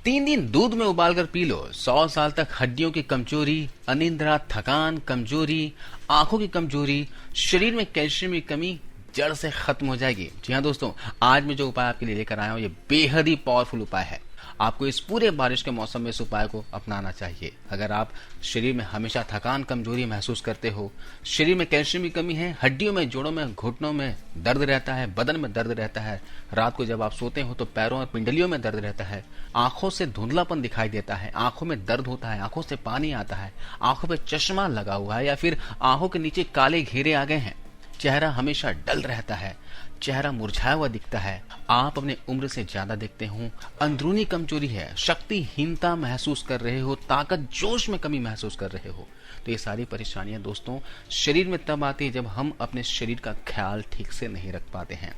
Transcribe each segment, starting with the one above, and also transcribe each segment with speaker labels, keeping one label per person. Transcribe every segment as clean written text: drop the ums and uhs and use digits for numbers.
Speaker 1: 3 दिन दूध में उबालकर पी लो, 100 साल तक हड्डियों की कमजोरी, अनिद्रा, थकान, कमजोरी, आंखों की कमजोरी, शरीर में कैल्शियम की कमी जड़ से खत्म हो जाएगी। जी हाँ दोस्तों, आज मैं जो उपाय आपके लिए लेकर आया हूँ ये बेहद ही पावरफुल उपाय है। आपको इस पूरे बारिश के मौसम में इस उपाय को अपनाना चाहिए। अगर आप शरीर में हमेशा थकान, कमजोरी महसूस करते हो, शरीर में कैल्शियम की कमी है, हड्डियों में, जोड़ों में, घुटनों में दर्द रहता है, बदन में दर्द रहता है, रात को जब आप सोते हो तो पैरों और पिंडलियों में दर्द रहता है, आंखों से धुंधलापन दिखाई देता है, आंखों में दर्द होता है, आंखों से पानी आता है, आंखों पे चश्मा लगा हुआ है या फिर आंखों के नीचे काले घेरे आ गए हैं, चेहरा हमेशा डल रहता है, चेहरा मुरझाया हुआ दिखता है, आप अपने उम्र से ज्यादा दिखते हो, अंदरूनी कमजोरी है, शक्तिहीनता महसूस कर रहे हो, ताकत जोश में कमी महसूस कर रहे हो, तो ये सारी परेशानियां दोस्तों शरीर में तब आती है जब हम अपने शरीर का ख्याल ठीक से नहीं रख पाते हैं।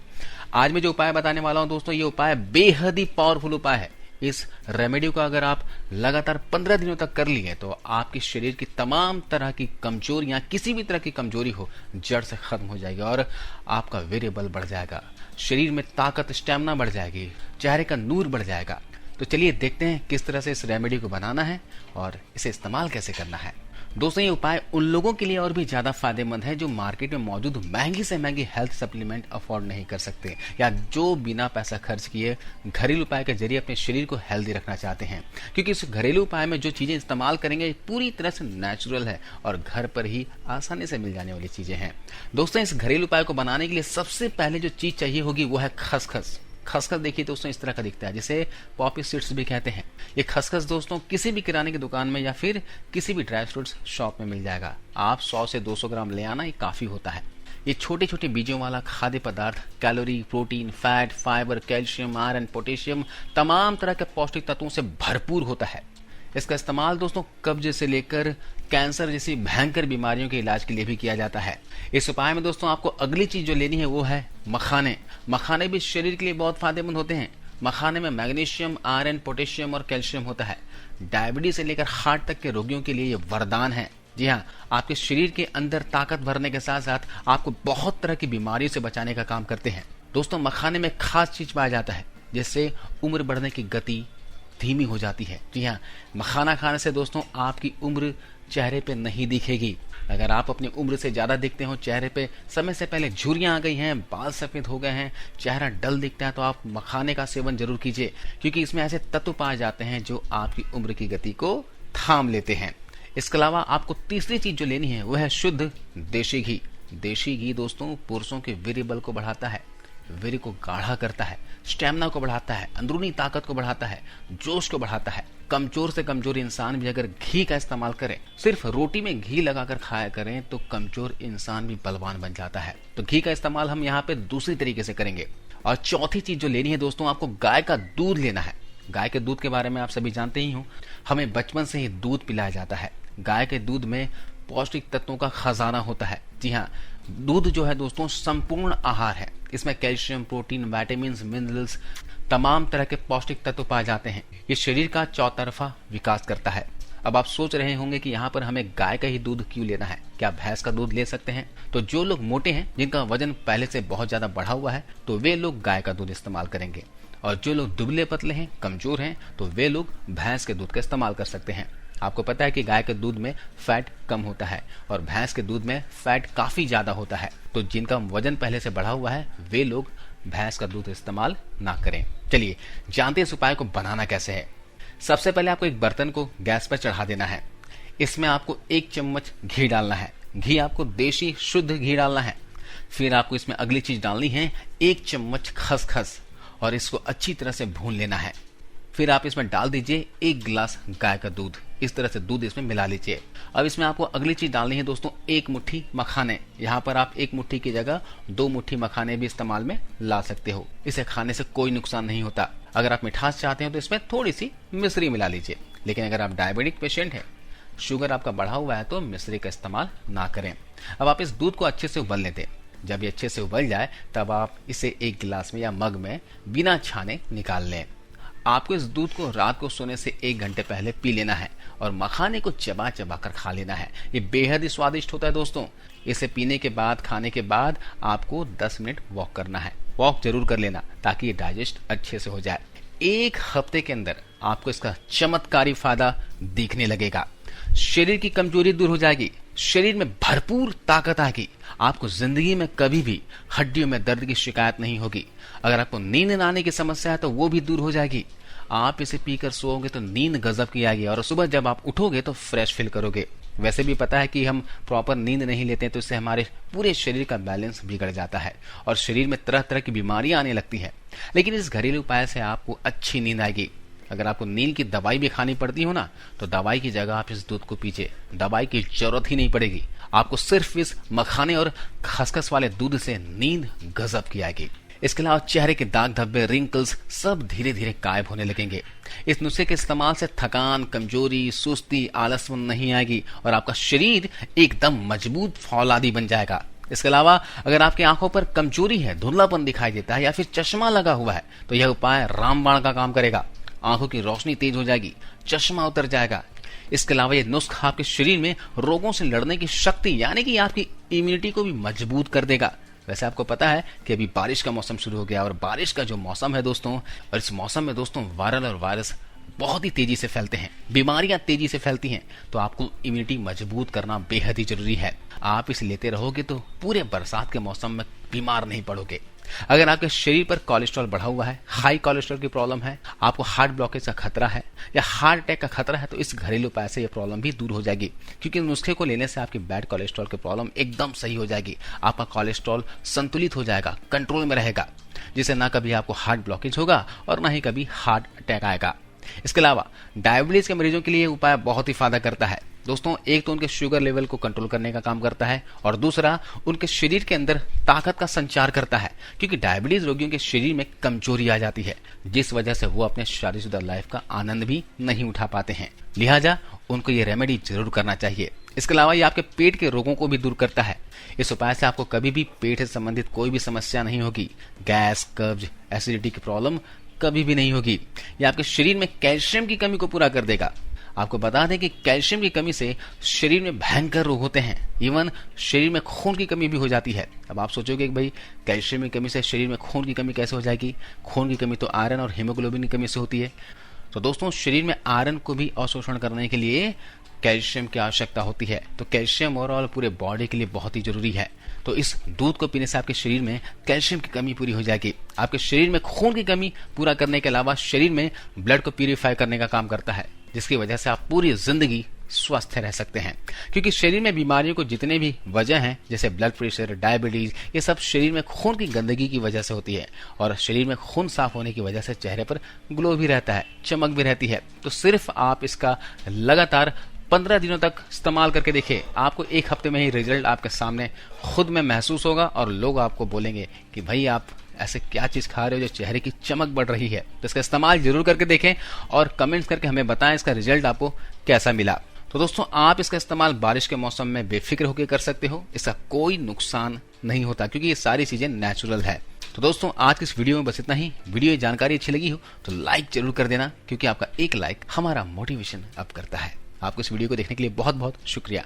Speaker 1: आज मैं जो उपाय बताने वाला हूं दोस्तों, ये उपाय बेहद ही पावरफुल उपाय है। इस रेमेडी को अगर आप लगातार 15 दिनों तक कर लिए तो आपके शरीर की तमाम तरह की कमजोरियां, किसी भी तरह की कमजोरी हो, जड़ से खत्म हो जाएगी और आपका वीर्य बल बढ़ जाएगा, शरीर में ताकत, स्टेमिना बढ़ जाएगी, चेहरे का नूर बढ़ जाएगा। तो चलिए देखते हैं किस तरह से इस रेमेडी को बनाना है और इसे इस्तेमाल कैसे करना है। दोस्तों, ये उपाय उन लोगों के लिए और भी ज्यादा फायदेमंद है जो मार्केट में मौजूद महंगी से महंगी हेल्थ सप्लीमेंट अफोर्ड नहीं कर सकते या जो बिना पैसा खर्च किए घरेलू उपाय के जरिए अपने शरीर को हेल्दी रखना चाहते हैं, क्योंकि इस घरेलू उपाय में जो चीजें इस्तेमाल करेंगे पूरी तरह से नेचुरल है और घर पर ही आसानी से मिल जाने वाली चीजें हैं। दोस्तों, इस घरेलू उपाय को बनाने के लिए सबसे पहले जो चीज चाहिए होगी वो है खसखस। खसखस देखिए दोस्तों इस तरह का दिखता है, जिसे पॉपी सीड्स भी कहते हैं। ये खसखस दोस्तों किसी भी किराने की दुकान में या फिर किसी भी ड्राई फ्रूट्स शॉप में मिल जाएगा। आप 100 से 200 ग्राम ले आना, ये काफी होता है। ये छोटे छोटे बीजों वाला खाद्य पदार्थ calorie, protein, fat, fibre, calcium, iron, potassium, तमाम तरह के पौष्टिक तत्वों से भरपूर होता है। इसका इस्तेमाल दोस्तों कब्ज से लेकर कैंसर जैसी भयंकर बीमारियों के इलाज के लिए भी किया जाता है। इस उपाय में दोस्तों आपको अगली चीज जो लेनी है वो है मखाने। मखाने भी शरीर के लिए बहुत फायदेमंद होते हैं। मखाने में मैग्नीशियम, आयरन, पोटेशियम और कैल्शियम होता है। डायबिटीज से लेकर हार्ट तक के रोगियों के लिए ये वरदान है। जी हाँ, आपके शरीर के अंदर ताकत भरने के साथ साथ आपको बहुत तरह की बीमारियों से बचाने का काम करते हैं। दोस्तों, मखाने में खास चीज पाया जाता है जिससे उम्र बढ़ने की गति धीमी हो जाती है। जी हाँ, मखाना खाने से दोस्तों आपकी उम्र चेहरे पे नहीं दिखेगी। अगर आप अपनी उम्र से ज्यादा दिखते हो, चेहरे पे समय से पहले झुर्रियां आ गई हैं, बाल सफेद हो गए हैं, चेहरा डल दिखता है, तो आप मखाने का सेवन जरूर कीजिए, क्योंकि इसमें ऐसे तत्व पाए जाते हैं जो आपकी उम्र की गति को थाम लेते हैं। इसके अलावा आपको तीसरी चीज जो लेनी है वह है शुद्ध देशी घी। देशी घी दोस्तों पुरुषों के वीर्य बल को बढ़ाता है, वीर्य को गाढ़ा करता है, स्टेमिना को बढ़ाता है, अंदरूनी ताकत को बढ़ाता है, जोश को बढ़ाता है। कमजोर से कमजोर इंसान भी अगर घी का इस्तेमाल करे, सिर्फ रोटी में घी लगाकर खाया करें, तो कमजोर इंसान भी बलवान बन जाता है। तो घी का इस्तेमाल हम यहाँ पे दूसरी तरीके से करेंगे। और चौथी चीज जो लेनी है दोस्तों, आपको गाय का दूध लेना है। गाय के दूध के बारे में आप सभी जानते ही हो, हमें बचपन से ही दूध पिलाया जाता है। गाय के दूध में पौष्टिक तत्वों का खजाना होता है। जी हाँ, दूध जो है दोस्तों संपूर्ण आहार है। इसमें कैल्शियम, प्रोटीन, विटामिन, मिनरल्स, तमाम तरह के पौष्टिक तत्व पाए जाते हैं। ये शरीर का चौतरफा विकास करता है। अब आप सोच रहे होंगे कि यहाँ पर हमें गाय का ही दूध क्यों लेना है, क्या भैंस का दूध ले सकते हैं? तो जो लोग मोटे हैं, जिनका वजन पहले से बहुत ज्यादा बढ़ा हुआ है, तो वे लोग गाय का दूध इस्तेमाल करेंगे। और जो लोग दुबले पतले हैं, कमजोर हैं, तो वे लोग भैंस के दूध का इस्तेमाल कर सकते हैं। आपको पता है कि गाय के दूध में फैट कम होता है और भैंस के दूध में फैट काफी ज्यादा होता है। तो जिनका वजन पहले से बढ़ा हुआ है, वे लोग भैंस का दूध इस्तेमाल ना करें। चलिए जानते हैं इस उपाय को बनाना कैसे है। सबसे पहले आपको एक बर्तन को गैस पर चढ़ा देना है। इसमें आपको 1 चम्मच घी डालना है। घी आपको देशी शुद्ध घी डालना है। फिर आपको इसमें अगली चीज डालनी है 1 चम्मच खसखस, और इसको अच्छी तरह से भून लेना है। फिर आप इसमें डाल दीजिए 1 गिलास गाय का दूध। इस तरह से दूध इसमें मिला लीजिए। अब इसमें आपको अगली चीज डालनी है दोस्तों 1 मुट्ठी मखाने। यहाँ पर आप 1 मुट्ठी की जगह 2 मुट्ठी मखाने भी इस्तेमाल में ला सकते हो। इसे खाने से कोई नुकसान नहीं होता। अगर आप मिठास चाहते हो तो इसमें थोड़ी सी मिश्री मिला लीजिए, लेकिन अगर आप डायबिटिक पेशेंट है, शुगर आपका बढ़ा हुआ है, तो मिश्री का इस्तेमाल ना करें। अब आप इस दूध को अच्छे से उबलने दें। जब ये अच्छे से उबल जाए तब आप इसे 1 गिलास में या मग में बिना छाने निकाल लें। आपको इस दूध को रात को सोने से 1 घंटे पहले पी लेना है और मखाने को चबा चबा कर खा लेना है। ये बेहद ही स्वादिष्ट होता है दोस्तों। इसे पीने के बाद, खाने के बाद आपको 10 मिनट वॉक करना है। वॉक जरूर कर लेना ताकि ये डाइजेस्ट अच्छे से हो जाए। 1 हफ्ते के अंदर आपको इसका चमत्कारी फायदा दिखने लगेगा। शरीर की कमजोरी दूर हो जाएगी, शरीर में भरपूर ताकत आएगी, आपको जिंदगी में कभी भी हड्डियों में दर्द की शिकायत नहीं होगी। अगर आपको नींद न आने की समस्या है तो वो भी दूर हो जाएगी। आप इसे पीकर सोओगे तो नींद गजब की आएगी और सुबह जब आप उठोगे तो फ्रेश फील करोगे। वैसे भी पता है कि हम प्रॉपर नींद नहीं लेते तो इससे हमारे पूरे शरीर का बैलेंस बिगड़ जाता है और शरीर में तरह तरह की बीमारियां आने लगती हैं। लेकिन इस घरेलू उपाय से आपको अच्छी नींद आएगी। अगर आपको नींद की दवाई भी खानी पड़ती हो ना, तो दवाई की जगह आप इस दूध को पीजिए, दवाई की जरूरत ही नहीं पड़ेगी। आपको सिर्फ इस मखाने और खसखस वाले दूध से नींद गजब की आएगी। इसके अलावा चेहरे के दाग धब्बे, रिंकल्स सब धीरे धीरे गायब होने लगेंगे। इस नुस्खे के इस्तेमाल से थकान, कमजोरी, सुस्ती, आलसपन नहीं आएगी और आपका शरीर एकदम मजबूत फौलादी बन जाएगा। इसके अलावा अगर आपकी आंखों पर कमजोरी है, धुंधलापन दिखाई देता है या फिर चश्मा लगा हुआ है, तो यह उपाय रामबाण का काम करेगा। आंखों की रोशनी तेज हो जाएगी, चश्मा उतर जाएगा। इसके अलावा यह नुस्खा आपके शरीर में रोगों से लड़ने की शक्ति यानी कि आपकी इम्यूनिटी को भी मजबूत कर देगा। वैसे आपको पता है कि अभी बारिश का मौसम शुरू हो गया और बारिश का जो मौसम है दोस्तों, और इस मौसम में दोस्तों वायरल और वायरस बहुत ही तेजी से फैलते हैं, बीमारियां तेजी से फैलती हैं, तो आपको इम्यूनिटी मजबूत करना बेहद ही जरूरी है। आप इसे लेते रहोगे तो पूरे बरसात के मौसम में बीमार नहीं पड़ोगे। अगर आपके शरीर पर कोलेस्ट्रॉल बढ़ा हुआ है, हाई कोलेस्ट्रॉल की प्रॉब्लम है, आपको हार्ट ब्लॉकेज का खतरा है या हार्ट अटैक का खतरा है, तो इस घरेलू उपाय से यह प्रॉब्लम भी दूर हो जाएगी। क्योंकि नुस्खे को लेने से आपकी बैड कोलेस्ट्रॉल की प्रॉब्लम एकदम सही हो जाएगी। आपका कोलेस्ट्रॉल संतुलित हो जाएगा, कंट्रोल में रहेगा, जिससे ना कभी आपको हार्ट ब्लॉकेज होगा और ना ही कभी हार्ट अटैक आएगा। इसके अलावा डायबिटीज के मरीजों के लिए उपाय बहुत ही फायदा करता है दोस्तों। एक तो उनके शुगर लेवल को कंट्रोल करने का काम करता है और दूसरा उनके शरीर के अंदर ताकत का संचार करता है। क्योंकि डायबिटीज रोगियों के शरीर में कमजोरी आ जाती है, जिस वजह से वो अपने शादीशुदा लाइफ का आनंद भी नहीं उठा पाते हैं। लिहाजा उनको ये रेमेडी जरूर करना चाहिए। इसके अलावा ये आपके पेट के रोगों को भी दूर करता है। इस उपाय से आपको कभी भी पेट से संबंधित कोई भी समस्या नहीं होगी। गैस, कब्ज, एसिडिटी की प्रॉब्लम कभी भी नहीं होगी। ये आपके शरीर में कैल्शियम की कमी को पूरा कर देगा। आपको बता दें कि कैल्शियम की कमी से शरीर में भयंकर रोग होते हैं, इवन शरीर में खून की कमी भी हो जाती है। अब आप सोचोगे कि भाई कैल्शियम की कमी से शरीर में खून की कमी कैसे हो जाएगी? खून की कमी तो आयरन और हीमोग्लोबिन की कमी से होती है। तो दोस्तों शरीर में आयरन को भी अवशोषण करने के लिए कैल्शियम की आवश्यकता होती है। तो कैल्शियम ओवरऑल पूरे बॉडी के लिए बहुत ही जरूरी है। तो इस दूध को पीने से आपके शरीर में कैल्शियम की कमी पूरी हो जाएगी। आपके शरीर में खून की कमी पूरा करने के अलावा शरीर में ब्लड को प्यूरिफाई करने का काम करता है, जिसकी वजह से आप पूरी जिंदगी स्वस्थ रह सकते हैं। क्योंकि शरीर में बीमारियों को जितने भी वजह हैं, जैसे ब्लड प्रेशर, डायबिटीज, ये सब शरीर में खून की गंदगी की वजह से होती है। और शरीर में खून साफ होने की वजह से चेहरे पर ग्लो भी रहता है, चमक भी रहती है। तो सिर्फ आप इसका लगातार 15 दिनों तक इस्तेमाल करके देखिए, आपको 1 हफ्ते में ही रिजल्ट आपके सामने खुद में महसूस होगा और लोग आपको बोलेंगे कि भाई आप ऐसे क्या चीज खा रहे हो जो चेहरे की चमक बढ़ रही है। तो इसका इस्तेमाल जरूर करके देखें और कमेंट्स करके हमें बताएं इसका रिजल्ट आपको कैसा मिला। तो दोस्तों आप इसका इस्तेमाल बारिश के मौसम में बेफिक्र होकर कर सकते हो, इसका कोई नुकसान नहीं होता क्योंकि ये सारी चीजें नेचुरल है। तो दोस्तों आज की इस वीडियो में बस इतना ही। वीडियो की जानकारी अच्छी लगी हो तो लाइक जरूर कर देना, क्योंकि आपका एक लाइक हमारा मोटिवेशन अप करता है। आपको इस वीडियो को देखने के लिए बहुत बहुत शुक्रिया।